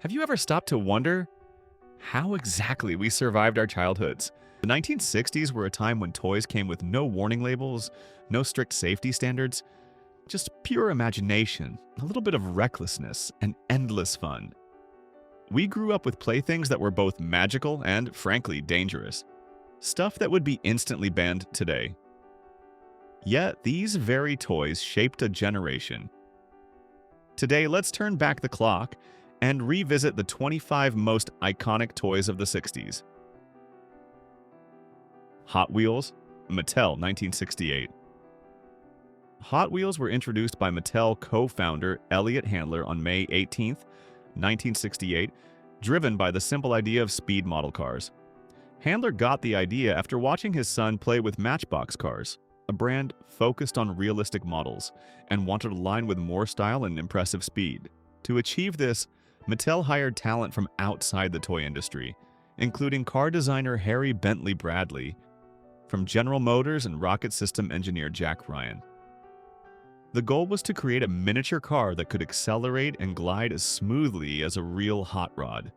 Have you ever stopped to wonder how exactly we survived our childhoods? The 1960s were a time when toys came with no warning labels, no strict safety standards, just pure imagination, a little bit of recklessness, and endless fun. We grew up with playthings that were both magical and, frankly, dangerous. Stuff that would be instantly banned today. Yet, these very toys shaped a generation. Today, let's turn back the clock and revisit the 25 most iconic toys of the 60s. Hot Wheels, Mattel, 1968. Hot Wheels were introduced by Mattel co-founder Elliot Handler on May 18, 1968, driven by the simple idea of speed model cars. Handler got the idea after watching his son play with Matchbox cars, a brand focused on realistic models, and wanted a line with more style and impressive speed. To achieve this, Mattel hired talent from outside the toy industry, including car designer Harry Bentley Bradley, from General Motors and rocket system engineer Jack Ryan. The goal was to create a miniature car that could accelerate and glide as smoothly as a real hot rod.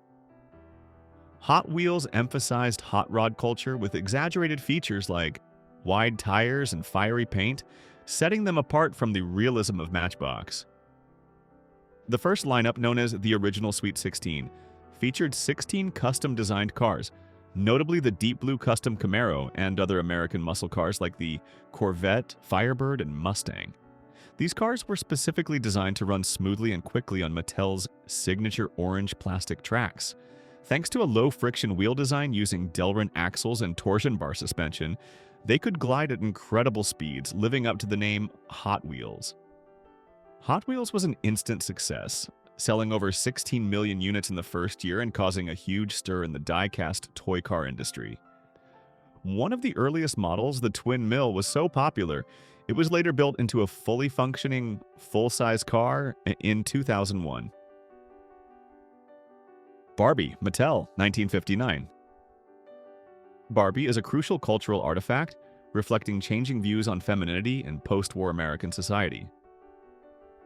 Hot Wheels emphasized hot rod culture with exaggerated features like wide tires and fiery paint, setting them apart from the realism of Matchbox. The first lineup, known as the original Sweet 16, featured 16 custom-designed cars, notably the deep blue custom Camaro and other American muscle cars like the Corvette, Firebird, and Mustang. These cars were specifically designed to run smoothly and quickly on Mattel's signature orange plastic tracks. Thanks to a low-friction wheel design using Delrin axles and torsion bar suspension, they could glide at incredible speeds, living up to the name Hot Wheels. Hot Wheels was an instant success, selling over 16 million units in the first year and causing a huge stir in the die-cast toy car industry. One of the earliest models, the Twin Mill, was so popular, it was later built into a fully functioning, full-size car in 2001. Barbie, Mattel, 1959. Barbie is a crucial cultural artifact reflecting changing views on femininity in post-war American society.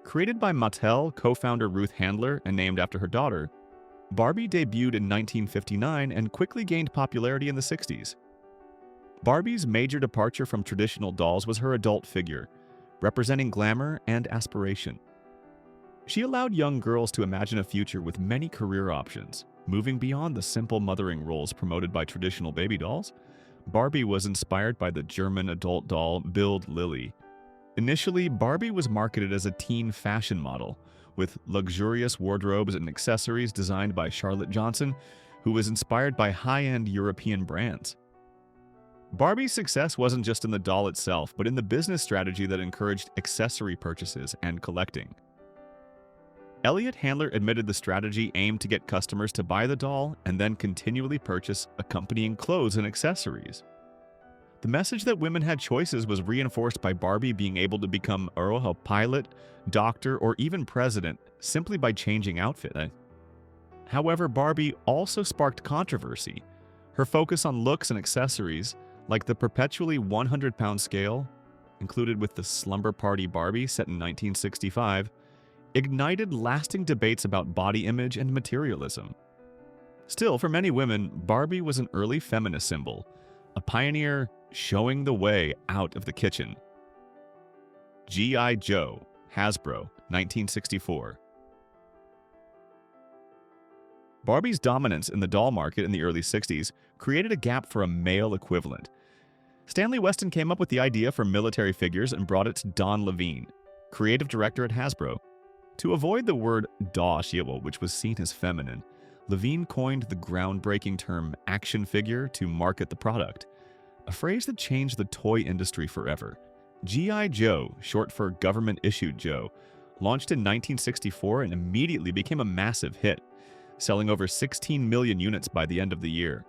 Created by Mattel co-founder Ruth Handler and named after her daughter, Barbie debuted in 1959 and quickly gained popularity in the 60s. Barbie's major departure from traditional dolls was her adult figure, representing glamour and aspiration. She allowed young girls to imagine a future with many career options. Moving beyond the simple mothering roles promoted by traditional baby dolls, Barbie was inspired by the German adult doll Bild Lilly. Initially, Barbie was marketed as a teen fashion model, with luxurious wardrobes and accessories designed by Charlotte Johnson, who was inspired by high-end European brands. Barbie's success wasn't just in the doll itself, but in the business strategy that encouraged accessory purchases and collecting. Elliot Handler admitted the strategy aimed to get customers to buy the doll and then continually purchase accompanying clothes and accessories. The message that women had choices was reinforced by Barbie being able to become a pilot, doctor, or even president simply by changing outfit. However, Barbie also sparked controversy. Her focus on looks and accessories, like the perpetually 100-pound scale, included with the Slumber Party Barbie set in 1965, ignited lasting debates about body image and materialism. Still, for many women, Barbie was an early feminist symbol, a pioneer showing the way out of the kitchen. G.I. Joe, Hasbro, 1964. Barbie's dominance in the doll market in the early 60s created a gap for a male equivalent. Stanley Weston came up with the idea for military figures and brought it to Don Levine, creative director at Hasbro. To avoid the word dosh, which was seen as feminine, Levine coined the groundbreaking term action figure to market the product, a phrase that changed the toy industry forever. G.I. Joe, short for Government-Issued Joe, launched in 1964 and immediately became a massive hit, selling over 16 million units by the end of the year.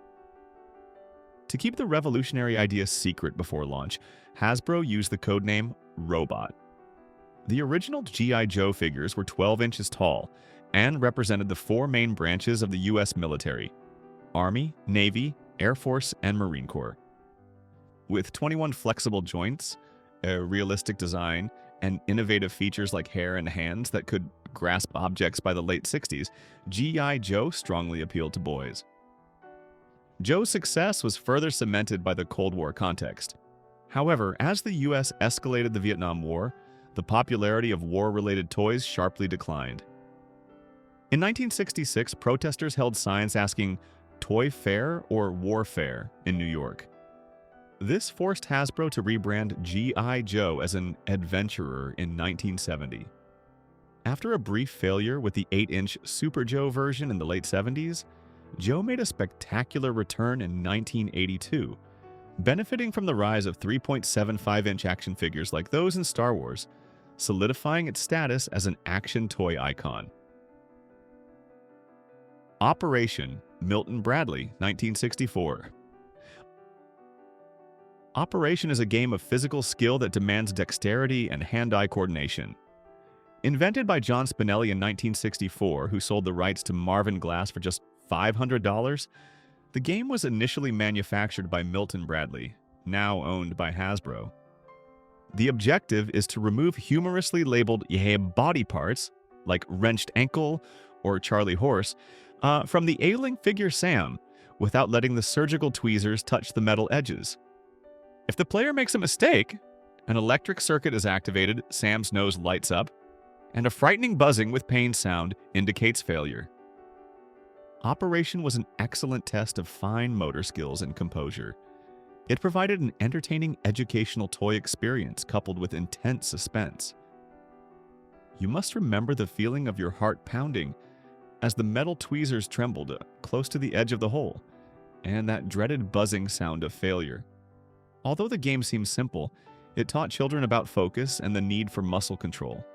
To keep the revolutionary idea secret before launch, Hasbro used the codename Robot. The original G.I. Joe figures were 12 inches tall and represented the four main branches of the U.S. military: Army, Navy, Air Force, and Marine Corps. With 21 flexible joints, a realistic design, and innovative features like hair and hands that could grasp objects by the late 60s, G.I. Joe strongly appealed to boys. Joe's success was further cemented by the Cold War context. However, as the U.S. escalated the Vietnam War, the popularity of war-related toys sharply declined. In 1966, protesters held signs asking, "Toy Fair" or "Warfare" in New York. This forced Hasbro to rebrand G.I. Joe as an adventurer in 1970. After a brief failure with the 8-inch Super Joe version in the late 70s, Joe made a spectacular return in 1982, benefiting from the rise of 3.75-inch action figures like those in Star Wars, solidifying its status as an action toy icon. Operation Milton Bradley, 1964. Operation is a game of physical skill that demands dexterity and hand-eye coordination. Invented by John Spinelli in 1964, who sold the rights to Marvin Glass for just $500, the game was initially manufactured by Milton Bradley, now owned by Hasbro. The objective is to remove humorously labeled body parts, like wrenched ankle or Charlie Horse, from the ailing figure Sam, without letting the surgical tweezers touch the metal edges. If the player makes a mistake, an electric circuit is activated, Sam's nose lights up, and a frightening buzzing with pain sound indicates failure. Operation was an excellent test of fine motor skills and composure. It provided an entertaining educational toy experience coupled with intense suspense. You must remember the feeling of your heart pounding as the metal tweezers trembled close to the edge of the hole, and that dreaded buzzing sound of failure. Although the game seems simple, it taught children about focus and the need for muscle control,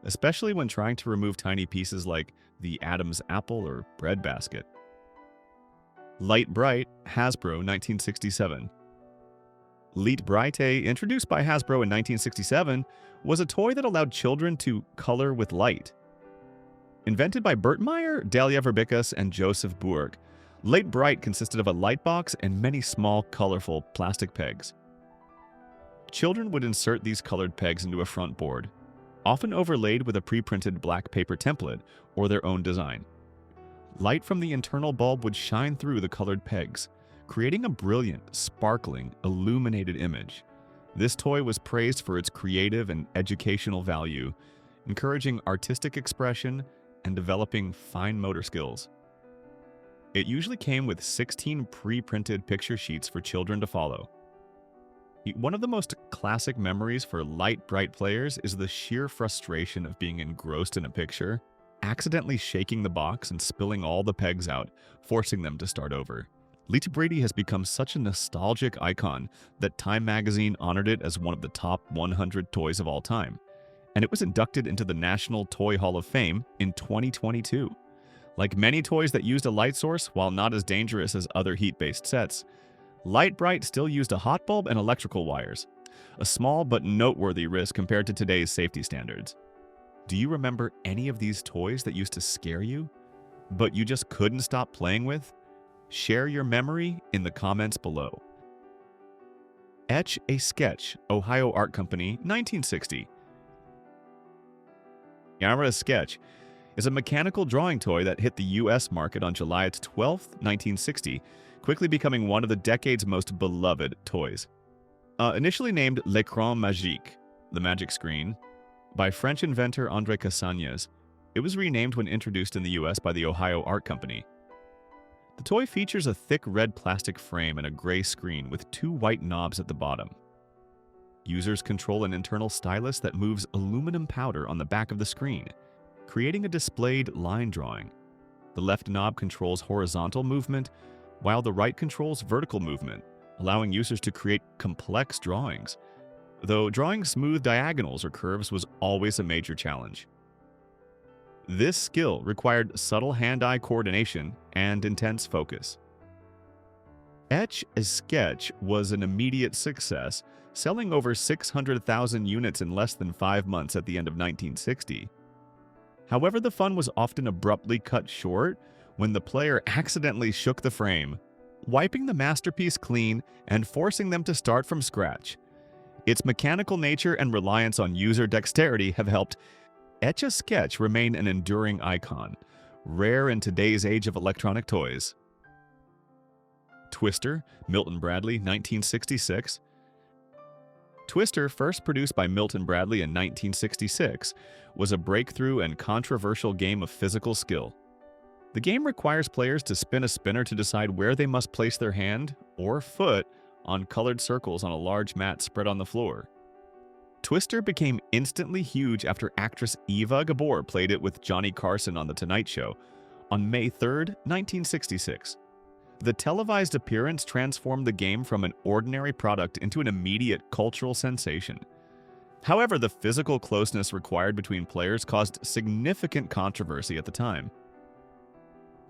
especially when trying to remove tiny pieces like the Adam's apple or bread basket. Lite-Brite, Hasbro, 1967. Lite-Brite, introduced by Hasbro in 1967, was a toy that allowed children to color with light. Invented by Bert Meyer, Dahlia Verbicas, and Joseph Burg, Lite-Brite consisted of a light box and many small, colorful plastic pegs. Children would insert these colored pegs into a front board, often overlaid with a pre-printed black paper template or their own design. Light from the internal bulb would shine through the colored pegs, creating a brilliant, sparkling, illuminated image. This toy was praised for its creative and educational value, encouraging artistic expression and developing fine motor skills. It usually came with 16 pre-printed picture sheets for children to follow. One of the most classic memories for Lite-Brite players is the sheer frustration of being engrossed in a picture, accidentally shaking the box and spilling all the pegs out, forcing them to start over. Lite-Brite has become such a nostalgic icon that Time magazine honored it as one of the top 100 toys of all time, and it was inducted into the National Toy Hall of Fame in 2022. Like many toys that used a light source, while not as dangerous as other heat-based sets, Lite-Brite still used a hot bulb and electrical wires, a small but noteworthy risk compared to today's safety standards. Do you remember any of these toys that used to scare you, but you just couldn't stop playing with? Share your memory in the comments below. Etch a Sketch, Ohio Art Company, 1960. Yara Sketch is a mechanical drawing toy that hit the U.S. market on July 12, 1960, quickly becoming one of the decade's most beloved toys. Initially named L'écran magique, the magic screen, by French inventor André Cassagnès, it was renamed when introduced in the U.S. by the Ohio Art Company. The toy features a thick red plastic frame and a gray screen with 2 white knobs at the bottom. Users control an internal stylus that moves aluminum powder on the back of the screen, creating a displayed line drawing. The left knob controls horizontal movement, while the right controls vertical movement, allowing users to create complex drawings, though drawing smooth diagonals or curves was always a major challenge. This skill required subtle hand-eye coordination and intense focus. Etch a Sketch was an immediate success, selling over 600,000 units in less than 5 months at the end of 1960. However, the fun was often abruptly cut short when the player accidentally shook the frame, wiping the masterpiece clean and forcing them to start from scratch. Its mechanical nature and reliance on user dexterity have helped Etch-a-Sketch remain an enduring icon, rare in today's age of electronic toys. Twister, Milton Bradley, 1966. Twister, first produced by Milton Bradley in 1966, was a breakthrough and controversial game of physical skill. The game requires players to spin a spinner to decide where they must place their hand or foot on colored circles on a large mat spread on the floor. Twister became instantly huge after actress Eva Gabor played it with Johnny Carson on The Tonight Show on May 3, 1966. The televised appearance transformed the game from an ordinary product into an immediate cultural sensation. However, the physical closeness required between players caused significant controversy at the time.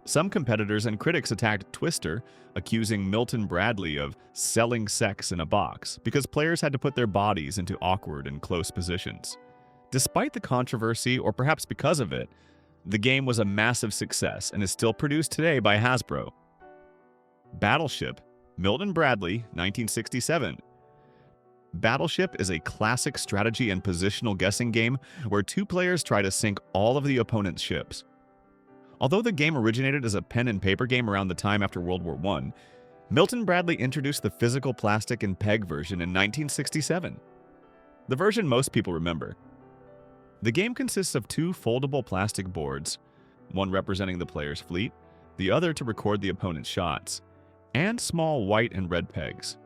Some competitors and critics attacked Twister, accusing Milton Bradley of selling sex in a box because players had to put their bodies into awkward and close positions. Despite the controversy, or perhaps because of it, the game was a massive success and is still produced today by Hasbro. Battleship, Milton Bradley, 1967. Battleship is a classic strategy and positional guessing game where two players try to sink all of the opponent's ships. Although the game originated as a pen and paper game around the time after World War I, Milton Bradley introduced the physical plastic and peg version in 1967. The version most people remember. The game consists of two foldable plastic boards, one representing the player's fleet, the other to record the opponent's shots, and small white and red pegs.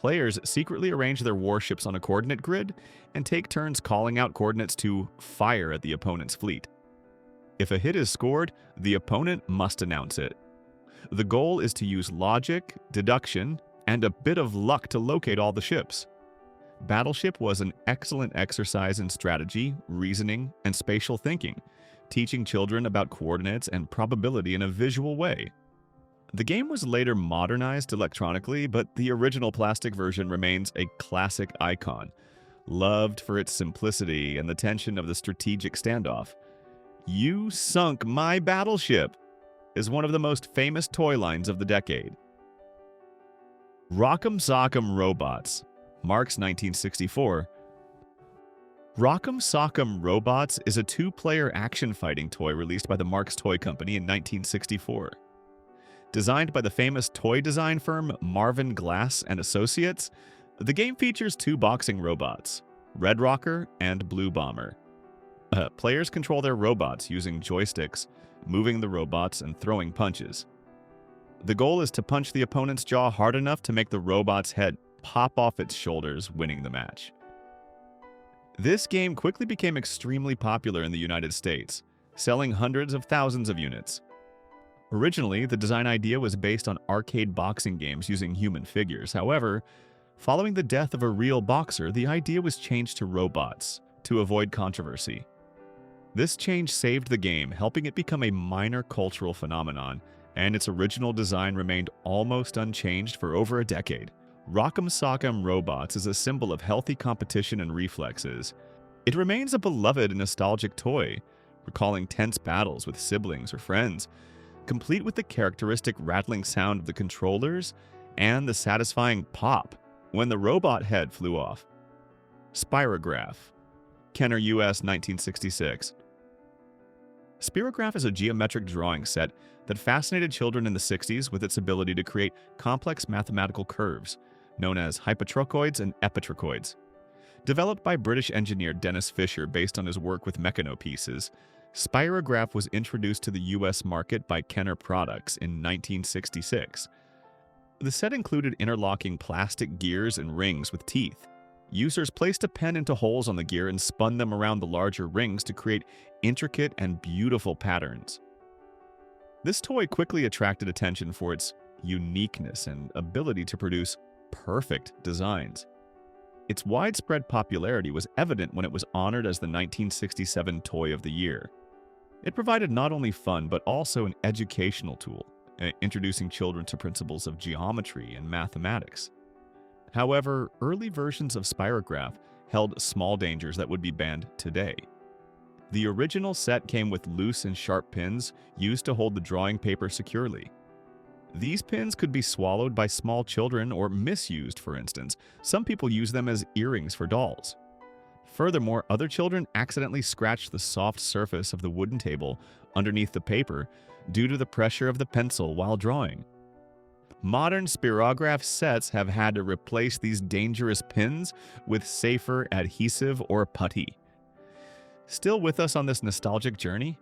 Players secretly arrange their warships on a coordinate grid and take turns calling out coordinates to fire at the opponent's fleet. If a hit is scored, the opponent must announce it. The goal is to use logic, deduction, and a bit of luck to locate all the ships. Battleship was an excellent exercise in strategy, reasoning, and spatial thinking, teaching children about coordinates and probability in a visual way. The game was later modernized electronically, but the original plastic version remains a classic icon, loved for its simplicity and the tension of the strategic standoff. "You sunk my battleship" is one of the most famous toy lines of the decade. Rock'em Sock'em Robots, Marx, 1964. Rock'em Sock'em Robots is a two-player action fighting toy released by the Marx Toy Company in 1964. Designed by the famous toy design firm Marvin Glass and Associates, the game features two boxing robots, Red Rocker and Blue Bomber. Players control their robots using joysticks, moving the robots and throwing punches. The goal is to punch the opponent's jaw hard enough to make the robot's head pop off its shoulders, winning the match. This game quickly became extremely popular in the United States, selling hundreds of thousands of units. Originally, the design idea was based on arcade boxing games using human figures. However, following the death of a real boxer, the idea was changed to robots to avoid controversy. This change saved the game, helping it become a minor cultural phenomenon, and its original design remained almost unchanged for over a decade. Rock'em Sock'em Robots is a symbol of healthy competition and reflexes. It remains a beloved and nostalgic toy, recalling tense battles with siblings or friends, complete with the characteristic rattling sound of the controllers and the satisfying pop when the robot head flew off. Spirograph, Kenner, US, 1966. Spirograph is a geometric drawing set that fascinated children in the 60s with its ability to create complex mathematical curves, known as hypotrochoids and epitrochoids. Developed by British engineer Dennis Fisher based on his work with Meccano pieces, Spirograph was introduced to the US market by Kenner Products in 1966. The set included interlocking plastic gears and rings with teeth. Users placed a pen into holes on the gear and spun them around the larger rings to create intricate and beautiful patterns. This toy quickly attracted attention for its uniqueness and ability to produce perfect designs. Its widespread popularity was evident when it was honored as the 1967 Toy of the Year. It provided not only fun but also an educational tool, introducing children to principles of geometry and mathematics. However, early versions of Spirograph held small dangers that would be banned today. The original set came with loose and sharp pins used to hold the drawing paper securely. These pins could be swallowed by small children or misused, for instance. Some people use them as earrings for dolls. Furthermore, other children accidentally scratched the soft surface of the wooden table underneath the paper due to the pressure of the pencil while drawing. Modern Spirograph sets have had to replace these dangerous pins with safer adhesive or putty. Still with us on this nostalgic journey?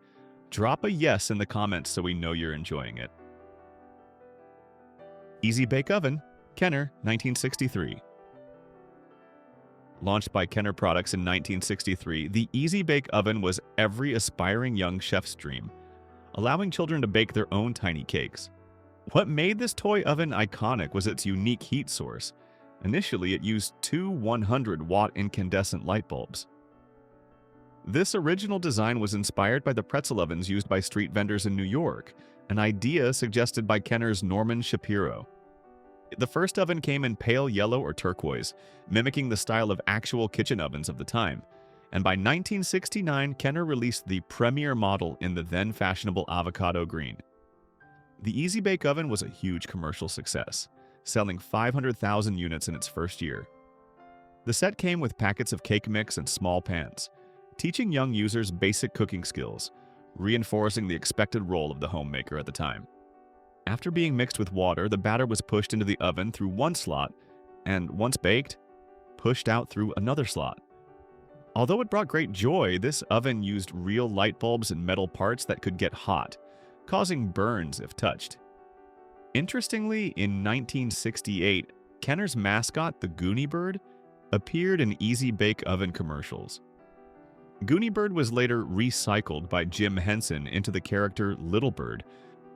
Drop a yes in the comments so we know you're enjoying it. Easy Bake Oven, Kenner, 1963. Launched by Kenner Products in 1963, the Easy Bake Oven was every aspiring young chef's dream, allowing children to bake their own tiny cakes. What made this toy oven iconic was its unique heat source. Initially, it used two 100-watt incandescent light bulbs. This original design was inspired by the pretzel ovens used by street vendors in New York, an idea suggested by Kenner's Norman Shapiro. The first oven came in pale yellow or turquoise, mimicking the style of actual kitchen ovens of the time, and by 1969, Kenner released the premier model in the then-fashionable avocado green. The Easy Bake Oven was a huge commercial success, selling 500,000 units in its first year. The set came with packets of cake mix and small pans, teaching young users basic cooking skills, reinforcing the expected role of the homemaker at the time. After being mixed with water, the batter was pushed into the oven through one slot and, once baked, pushed out through another slot. Although it brought great joy, this oven used real light bulbs and metal parts that could get hot, causing burns if touched. Interestingly, in 1968, Kenner's mascot, the Goonie Bird, appeared in Easy Bake Oven commercials. Goonie Bird was later recycled by Jim Henson into the character Little Bird,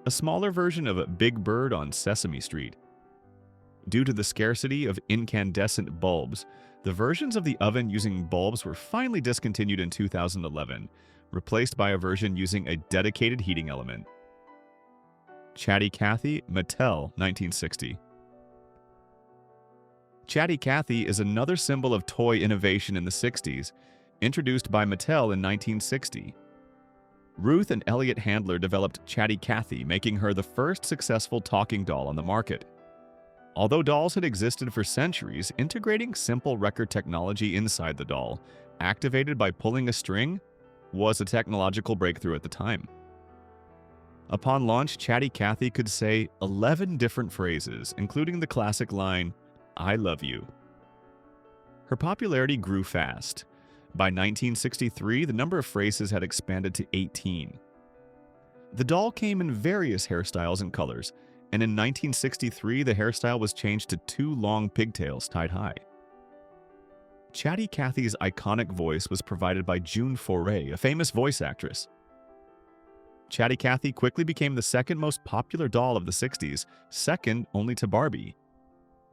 a smaller version of Big Bird on Sesame Street. Due to the scarcity of incandescent bulbs, the versions of the oven using bulbs were finally discontinued in 2011, replaced by a version using a dedicated heating element. Chatty Cathy, Mattel, 1960. Chatty Cathy is another symbol of toy innovation in the 60s, introduced by Mattel in 1960. Ruth and Elliot Handler developed Chatty Cathy, making her the first successful talking doll on the market. Although dolls had existed for centuries, integrating simple record technology inside the doll, activated by pulling a string, was a technological breakthrough at the time. Upon launch, Chatty Cathy could say 11 different phrases, including the classic line, "I love you." Her popularity grew fast. By 1963, the number of phrases had expanded to 18. The doll came in various hairstyles and colors, and in 1963, the hairstyle was changed to two long pigtails tied high. Chatty Cathy's iconic voice was provided by June Foray, a famous voice actress. Chatty Cathy quickly became the second most popular doll of the 60s, second only to Barbie.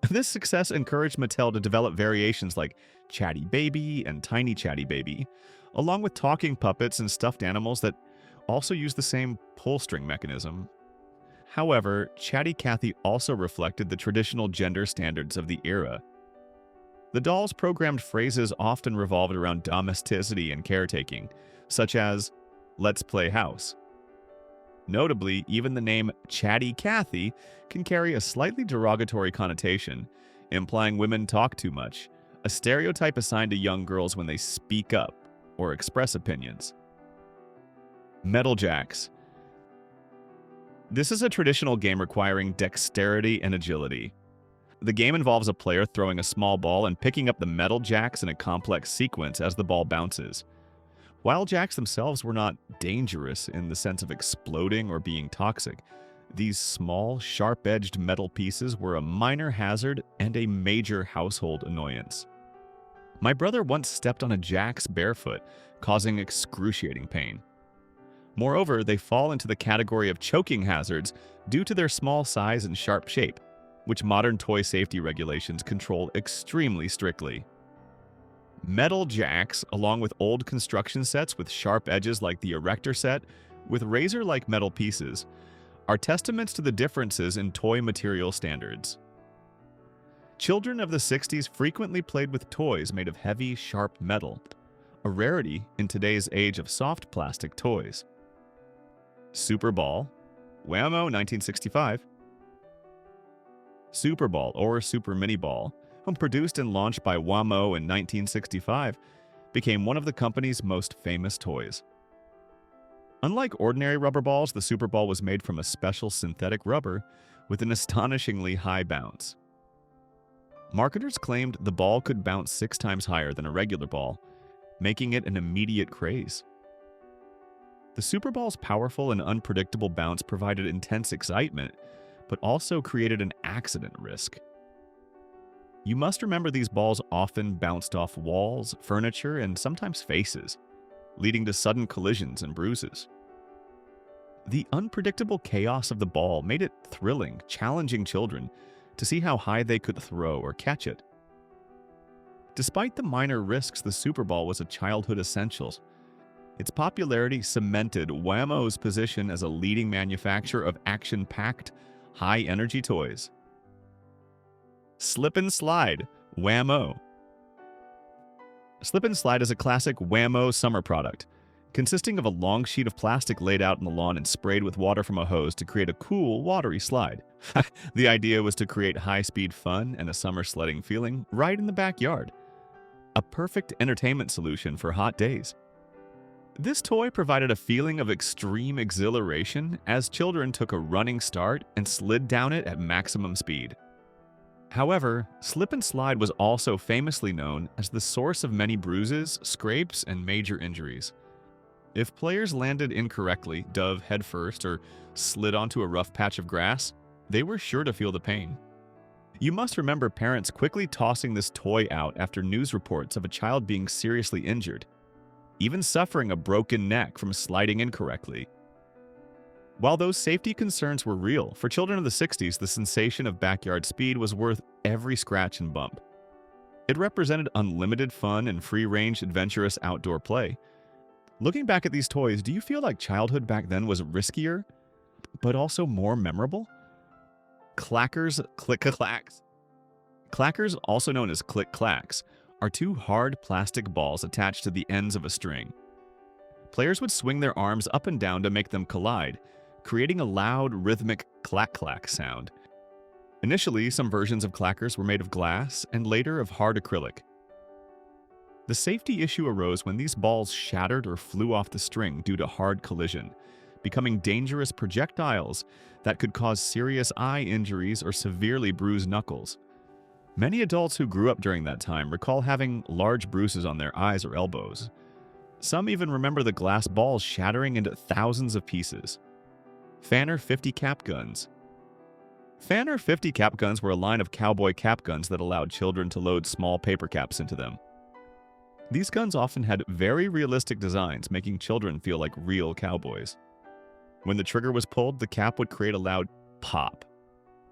This success encouraged Mattel to develop variations like Chatty Baby and Tiny Chatty Baby, along with talking puppets and stuffed animals that also use the same pull string mechanism. However, Chatty Cathy also reflected the traditional gender standards of the era. The doll's programmed phrases often revolved around domesticity and caretaking, such as, "Let's play house." Notably, even the name Chatty Cathy can carry a slightly derogatory connotation, implying women talk too much, a stereotype assigned to young girls when they speak up or express opinions. Metal Jacks. This is a traditional game requiring dexterity and agility. The game involves a player throwing a small ball and picking up the metal jacks in a complex sequence as the ball bounces. While jacks themselves were not dangerous in the sense of exploding or being toxic, these small, sharp-edged metal pieces were a minor hazard and a major household annoyance. My brother once stepped on a jacks barefoot, causing excruciating pain. Moreover, they fall into the category of choking hazards due to their small size and sharp shape, which modern toy safety regulations control extremely strictly. Metal jacks, along with old construction sets with sharp edges like the Erector set, with razor-like metal pieces, are testaments to the differences in toy material standards. Children of the 60s frequently played with toys made of heavy, sharp metal, a rarity in today's age of soft plastic toys. Super Ball, Wham-O 1965. Super Ball, or Super Mini Ball, produced and launched by Wham-O in 1965, became one of the company's most famous toys. Unlike ordinary rubber balls, the Super Ball was made from a special synthetic rubber with an astonishingly high bounce. Marketers claimed the ball could bounce 6 times higher than a regular ball, making it an immediate craze. The Super Ball's powerful and unpredictable bounce provided intense excitement, but also created an accident risk. You must remember these balls often bounced off walls, furniture, and sometimes faces, leading to sudden collisions and bruises. The unpredictable chaos of the ball made it thrilling, challenging children to see how high they could throw or catch it. Despite the minor risks, the Super Ball was a childhood essential. Its popularity cemented Wham-O's position as a leading manufacturer of action-packed, high-energy toys. Slip and Slide, Wham-O. Slip and Slide is a classic Wham-O summer product, consisting of a long sheet of plastic laid out on the lawn and sprayed with water from a hose to create a cool, watery slide. The idea was to create high-speed fun and a summer sledding feeling right in the backyard. A perfect entertainment solution for hot days. This toy provided a feeling of extreme exhilaration as children took a running start and slid down it at maximum speed. However, Slip and Slide was also famously known as the source of many bruises, scrapes, and major injuries. If players landed incorrectly, dove headfirst, or slid onto a rough patch of grass, they were sure to feel the pain. You must remember parents quickly tossing this toy out after news reports of a child being seriously injured, even suffering a broken neck from sliding incorrectly. While those safety concerns were real, for children of the 60s, the sensation of backyard speed was worth every scratch and bump. It represented unlimited fun and free-range, adventurous outdoor play. Looking back at these toys, do you feel like childhood back then was riskier, but also more memorable? Clackers, Clacks. Clackers, also known as Clacks, are 2 hard plastic balls attached to the ends of a string. Players would swing their arms up and down to make them collide, creating a loud, rhythmic clack-clack sound. Initially, some versions of Clackers were made of glass and later of hard acrylic. The safety issue arose when these balls shattered or flew off the string due to hard collision, becoming dangerous projectiles that could cause serious eye injuries or severely bruise knuckles. Many adults who grew up during that time recall having large bruises on their eyes or elbows. Some even remember the glass balls shattering into thousands of pieces. Fanner 50 cap guns. Fanner 50 cap guns were a line of cowboy cap guns that allowed children to load small paper caps into them. These guns often had very realistic designs, making children feel like real cowboys. When the trigger was pulled, the cap would create a loud pop,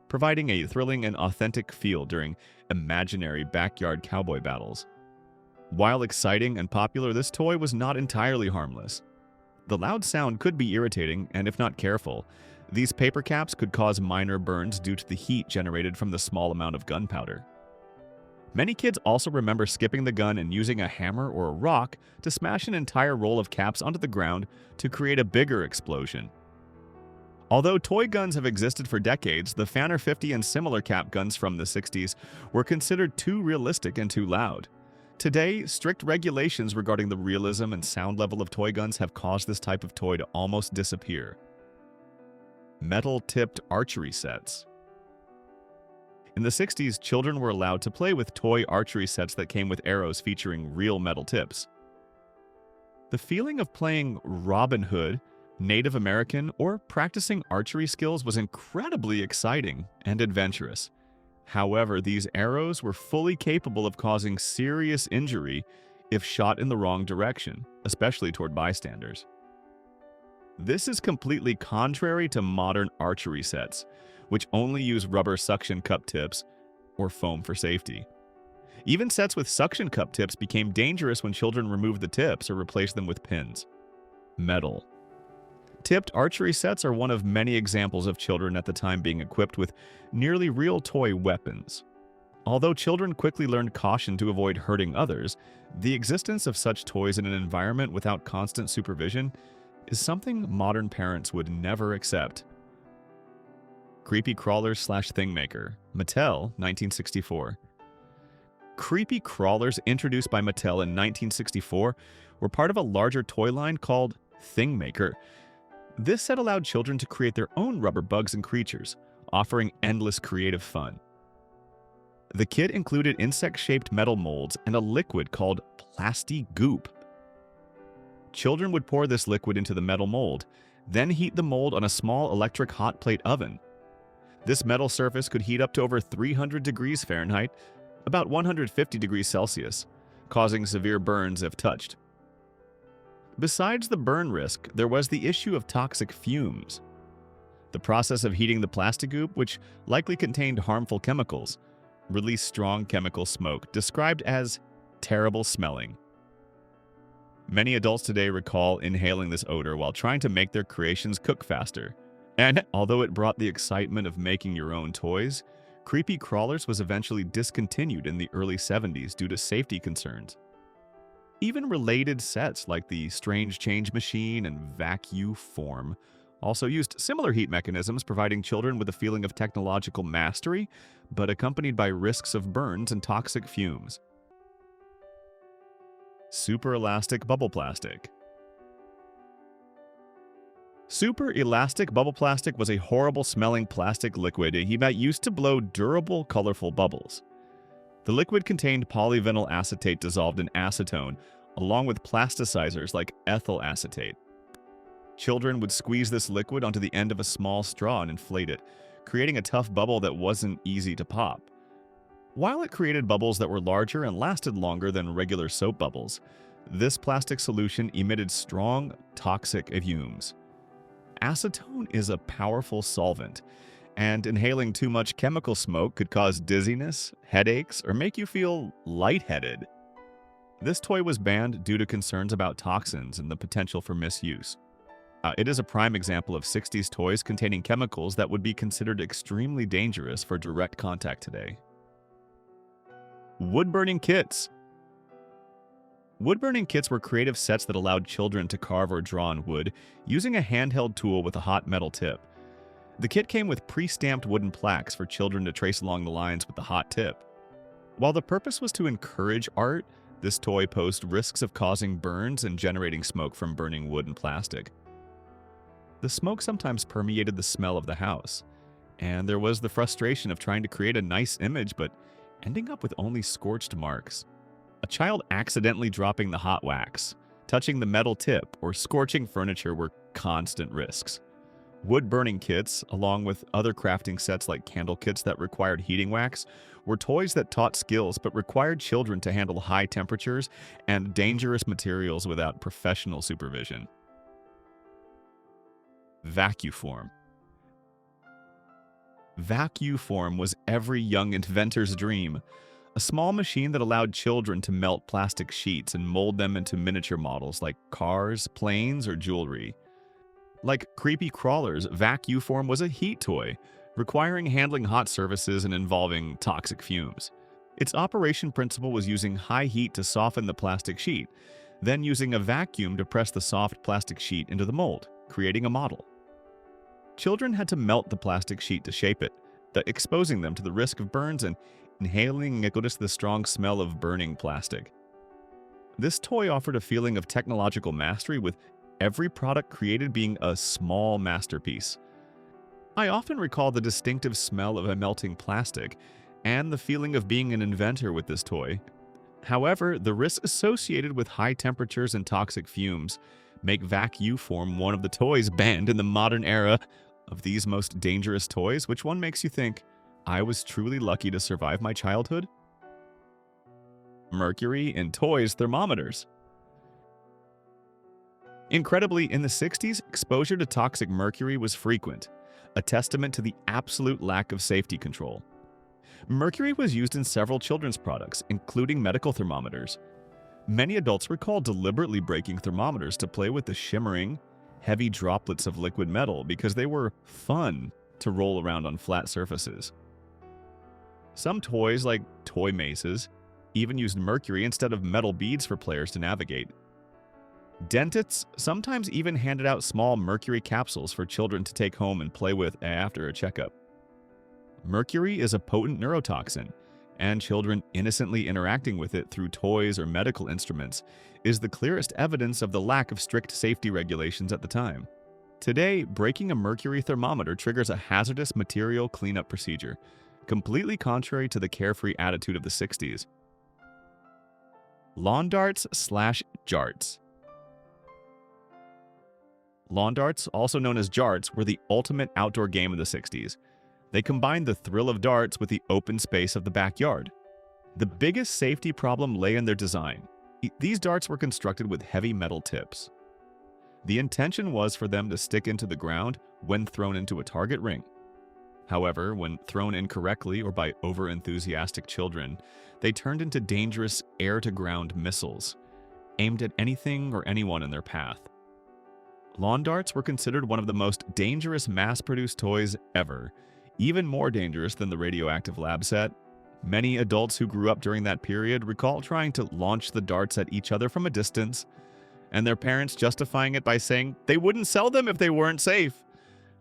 providing a thrilling and authentic feel during imaginary backyard cowboy battles. While exciting and popular, this toy was not entirely harmless. The loud sound could be irritating, and if not careful, these paper caps could cause minor burns due to the heat generated from the small amount of gunpowder. Many kids also remember skipping the gun and using a hammer or a rock to smash an entire roll of caps onto the ground to create a bigger explosion. Although toy guns have existed for decades, the Fanner 50 and similar cap guns from the 60s were considered too realistic and too loud. Today, strict regulations regarding the realism and sound level of toy guns have caused this type of toy to almost disappear. Metal-tipped archery sets. In the 60s, children were allowed to play with toy archery sets that came with arrows featuring real metal tips. The feeling of playing Robin Hood, Native American, or practicing archery skills was incredibly exciting and adventurous. However, these arrows were fully capable of causing serious injury if shot in the wrong direction, especially toward bystanders. This is completely contrary to modern archery sets, which only use rubber suction cup tips or foam for safety. Even sets with suction cup tips became dangerous when children removed the tips or replaced them with pins. Metal. Tipped archery sets are one of many examples of children at the time being equipped with nearly real toy weapons. Although children quickly learned caution to avoid hurting others, the existence of such toys in an environment without constant supervision is something modern parents would never accept. Creepy Crawlers / Thingmaker, Mattel, 1964. Creepy crawlers introduced by Mattel in 1964 were part of a larger toy line called Thingmaker. This set allowed children to create their own rubber bugs and creatures, offering endless creative fun. The kit included insect-shaped metal molds and a liquid called plasti goop. Children would pour this liquid into the metal mold, then heat the mold on a small electric hot plate oven. This metal surface could heat up to over 300 degrees Fahrenheit, about 150 degrees Celsius, causing severe burns if touched. Besides the burn risk, there was the issue of toxic fumes. The process of heating the plastic goop, which likely contained harmful chemicals, released strong chemical smoke, described as terrible smelling. Many adults today recall inhaling this odor while trying to make their creations cook faster. And although it brought the excitement of making your own toys, Creepy Crawlers was eventually discontinued in the early 70s due to safety concerns. Even related sets like the Strange Change Machine and Vac-U-Form also used similar heat mechanisms, providing children with a feeling of technological mastery, but accompanied by risks of burns and toxic fumes. Super elastic bubble plastic. Super elastic bubble plastic was a horrible-smelling plastic liquid used to blow durable, colorful bubbles. The liquid contained polyvinyl acetate dissolved in acetone, along with plasticizers like ethyl acetate. Children would squeeze this liquid onto the end of a small straw and inflate it, creating a tough bubble that wasn't easy to pop. While it created bubbles that were larger and lasted longer than regular soap bubbles, this plastic solution emitted strong, toxic fumes. Acetone is a powerful solvent, and inhaling too much chemical smoke could cause dizziness, headaches, or make you feel lightheaded. This toy was banned due to concerns about toxins and the potential for misuse. It is a prime example of 60s toys containing chemicals that would be considered extremely dangerous for direct contact today. Wood-burning kits. Wood-burning kits were creative sets that allowed children to carve or draw on wood using a handheld tool with a hot metal tip. The kit came with pre-stamped wooden plaques for children to trace along the lines with the hot tip. While the purpose was to encourage art, this toy posed risks of causing burns and generating smoke from burning wood and plastic. The smoke sometimes permeated the smell of the house, and there was the frustration of trying to create a nice image but ending up with only scorched marks. A child accidentally dropping the hot wax, touching the metal tip, or scorching furniture were constant risks. Wood-burning kits, along with other crafting sets like candle kits that required heating wax, were toys that taught skills but required children to handle high temperatures and dangerous materials without professional supervision. Vac-U-Form. Vac-U-Form was every young inventor's dream. A small machine that allowed children to melt plastic sheets and mold them into miniature models like cars, planes, or jewelry. Like Creepy Crawlers, Vac-U-Form was a heat toy, requiring handling hot surfaces and involving toxic fumes. Its operation principle was using high heat to soften the plastic sheet, then using a vacuum to press the soft plastic sheet into the mold, creating a model. Children had to melt the plastic sheet to shape it, exposing them to the risk of burns and inhaling the strong smell of burning plastic. This toy offered a feeling of technological mastery, with every product created being a small masterpiece. I often recall the distinctive smell of a melting plastic and the feeling of being an inventor with this toy. However, the risks associated with high temperatures and toxic fumes make Vac-U-Form one of the toys banned in the modern era. Of these most dangerous toys, which one makes you think, I was truly lucky to survive my childhood? Mercury in toys thermometers. Incredibly, in the 60s, exposure to toxic mercury was frequent, a testament to the absolute lack of safety control. Mercury was used in several children's products, including medical thermometers. Many adults recall deliberately breaking thermometers to play with the shimmering, heavy droplets of liquid metal because they were fun to roll around on flat surfaces. Some toys, like toy maces, even used mercury instead of metal beads for players to navigate. Dentists sometimes even handed out small mercury capsules for children to take home and play with after a checkup. Mercury is a potent neurotoxin, and children innocently interacting with it through toys or medical instruments is the clearest evidence of the lack of strict safety regulations at the time. Today, breaking a mercury thermometer triggers a hazardous material cleanup procedure, completely contrary to the carefree attitude of the 60s. Lawn darts/jarts. Lawn darts, also known as jarts, were the ultimate outdoor game of the 60s. They combined the thrill of darts with the open space of the backyard. The biggest safety problem lay in their design. These darts were constructed with heavy metal tips. The intention was for them to stick into the ground when thrown into a target ring. However, when thrown incorrectly or by over-enthusiastic children, they turned into dangerous air-to-ground missiles, aimed at anything or anyone in their path. Lawn darts were considered one of the most dangerous mass-produced toys ever, even more dangerous than the radioactive lab set. Many adults who grew up during that period recall trying to launch the darts at each other from a distance, and their parents justifying it by saying they wouldn't sell them if they weren't safe.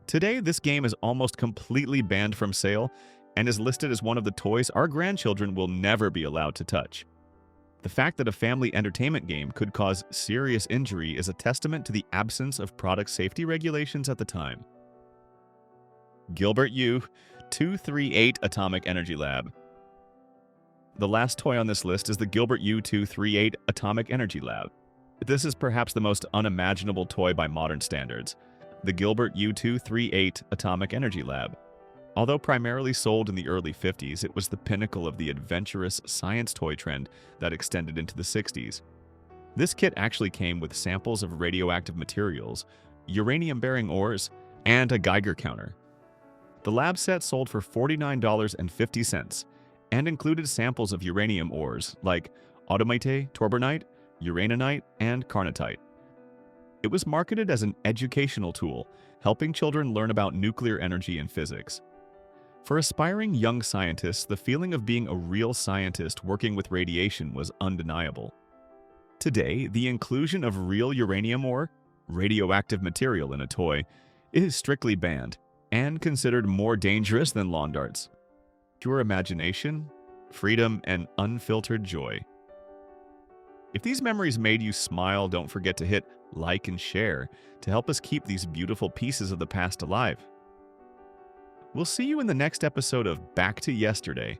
Today, this game is almost completely banned from sale and is listed as one of the toys our grandchildren will never be allowed to touch. The fact that a family entertainment game could cause serious injury is a testament to the absence of product safety regulations at the time. Gilbert U-238 Atomic Energy Lab. The last toy on this list is the Gilbert U-238 Atomic Energy Lab. This is perhaps the most unimaginable toy by modern standards, the Gilbert U-238 Atomic Energy Lab. Although primarily sold in the early 50s, it was the pinnacle of the adventurous science toy trend that extended into the 60s. This kit actually came with samples of radioactive materials, uranium-bearing ores, and a Geiger counter. The lab set sold for $49.50 and included samples of uranium ores like automite, torbernite, uraninite, and carnotite. It was marketed as an educational tool, helping children learn about nuclear energy and physics. For aspiring young scientists, the feeling of being a real scientist working with radiation was undeniable. Today, the inclusion of real uranium ore, radioactive material in a toy, is strictly banned and considered more dangerous than lawn darts. Pure imagination, freedom, and unfiltered joy. If these memories made you smile, don't forget to hit like and share to help us keep these beautiful pieces of the past alive. We'll see you in the next episode of Back to Yesterday.